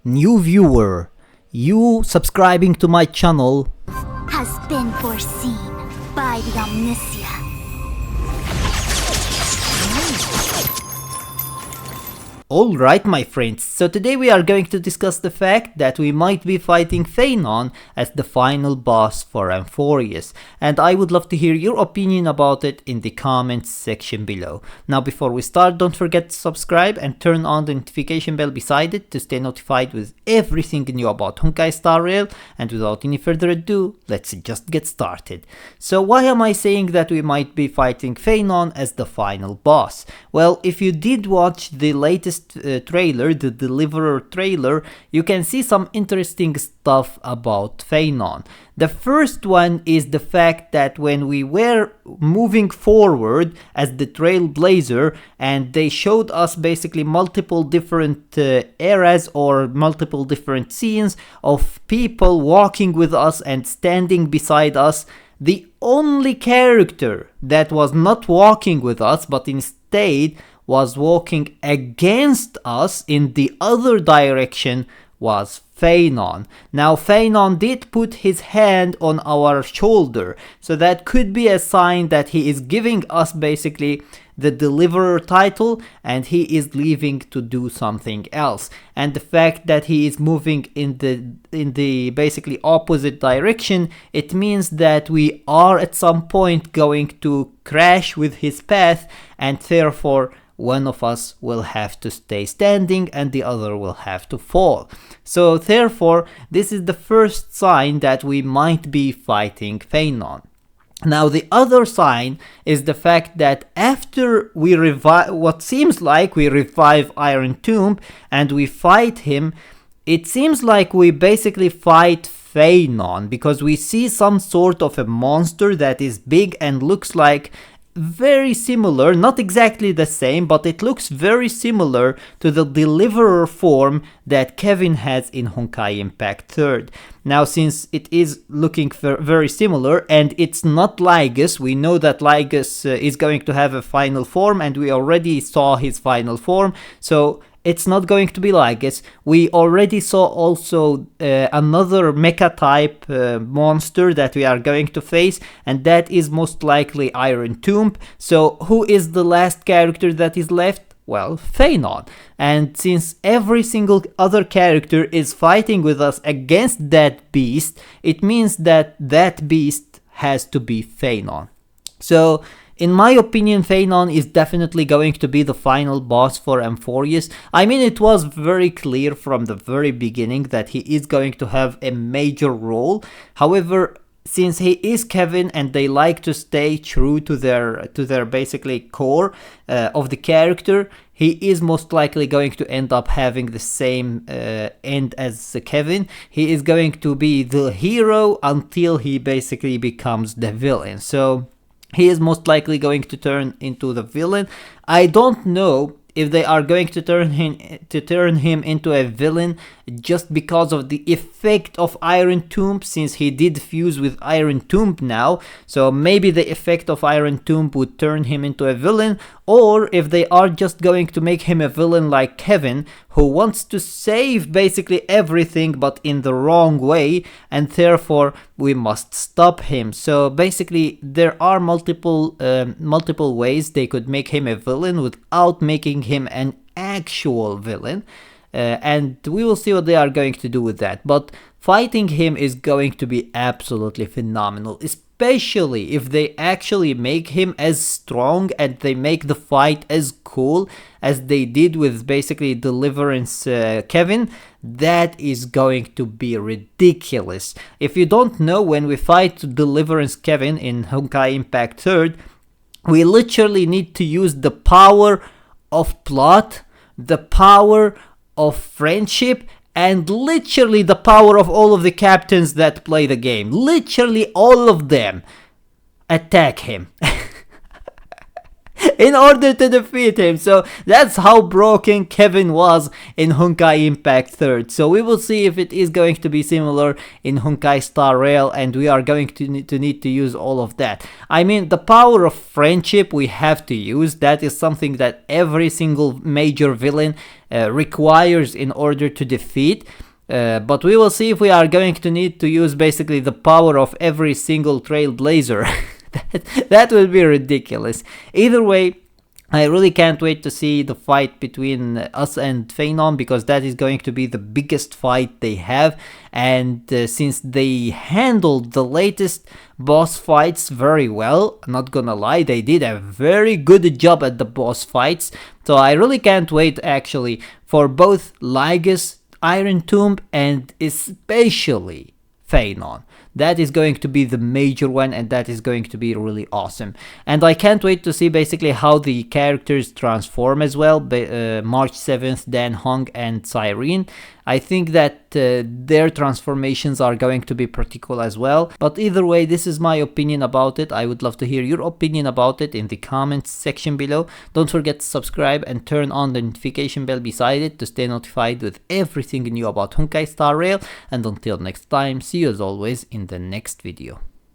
new viewer, you subscribing to my channel has been foreseen by the Omniscient. Alright my friends, so today we are going to discuss the fact that we might be fighting Phainon as the final boss for Amphoreus, and I would love to hear your opinion about it in the comments section below. Now before we start, don't forget to subscribe and turn on the notification bell beside it to stay notified with everything new about Honkai Star Rail, and without any further ado, let's just get started. So why am I saying that we might be fighting Phainon as the final boss? Well, if you did watch the latest trailer, the Deliverer trailer, you can see some interesting stuff about Phainon. The first one is the fact that when we were moving forward as the Trailblazer and they showed us basically multiple different eras or multiple different scenes of people walking with us and standing beside us, the only character that was not walking with us but instead was walking against us in the other direction was Phainon. Now Phainon did put his hand on our shoulder, so that could be a sign that he is giving us basically the Deliverer title and he is leaving to do something else. And the fact that he is moving in the basically opposite direction, it means that we are at some point going to crash with his path, and therefore one of us will have to stay standing and the other will have to fall. So therefore, this is the first sign that we might be fighting Phainon. Now the other sign is the fact that after we revive, what seems like we revive Iron Tomb and we fight him, it seems like we basically fight Phainon, because we see some sort of a monster that is big and looks like very similar, not exactly the same, but it looks very similar to the Deliverer form that Kevin has in Honkai Impact 3rd. Now since it is looking very similar and it's not Lygus, we know that Lygus is going to have a final form and we already saw his final form, so it's not going to be Lygus. We already saw also another mecha type monster that we are going to face, and that is most likely Iron Tomb. So who is the last character that is left? Well, Phainon. And since every single other character is fighting with us against that beast, it means that that beast has to be Phainon. So in my opinion, Phainon is definitely going to be the final boss for Amphoreus. I mean, it was very clear from the very beginning that he is going to have a major role. However, since he is Kevin and they like to stay true to their basically core of the character, he is most likely going to end up having the same end as Kevin. He is going to be the hero until he basically becomes the villain. So he is most likely going to turn into the villain. I don't know if they are going to turn him into a villain just because of the effect of Iron Tomb, since he did fuse with Iron Tomb now. So maybe the effect of Iron Tomb would turn him into a villain, or if they are just going to make him a villain like Kevin, who wants to save basically everything but in the wrong way, and therefore we must stop him. So basically there are multiple ways they could make him a villain without making him an actual villain. And we will see what they are going to do with that. But fighting him is going to be absolutely phenomenal, especially if they actually make him as strong and they make the fight as cool as they did with basically Deliverance Kevin. That is going to be ridiculous. If you don't know, when we fight Deliverance Kevin in Honkai Impact 3rd, we literally need to use the power of plot, the power of friendship, and literally the power of all of the captains that play the game. Literally all of them attack him. in order to defeat him. So that's how broken Kevin was in Honkai Impact 3rd. So we will see if it is going to be similar in Honkai Star Rail, and we are going to need to use all of that. I mean, the power of friendship we have to use. That is something that every single major villain requires in order to defeat. But we will see if we are going to need to use basically the power of every single trailblazer. that will be ridiculous. Either way, I really can't wait to see the fight between us and Phainon, because that is going to be the biggest fight they have. And since they handled the latest boss fights very well, not gonna lie, they did a very good job at the boss fights. So I really can't wait actually for both Lygus, Iron Tomb, and especially Phainon. That is going to be the major one, and that is going to be really awesome. And I can't wait to see basically how the characters transform as well. March 7th, Dan Heng and Soaring. I think that their transformations are going to be pretty cool as well. But either way, this is my opinion about it. I would love to hear your opinion about it in the comments section below. Don't forget to subscribe and turn on the notification bell beside it to stay notified with everything new about Honkai Star Rail. And until next time, see you as always in the next video.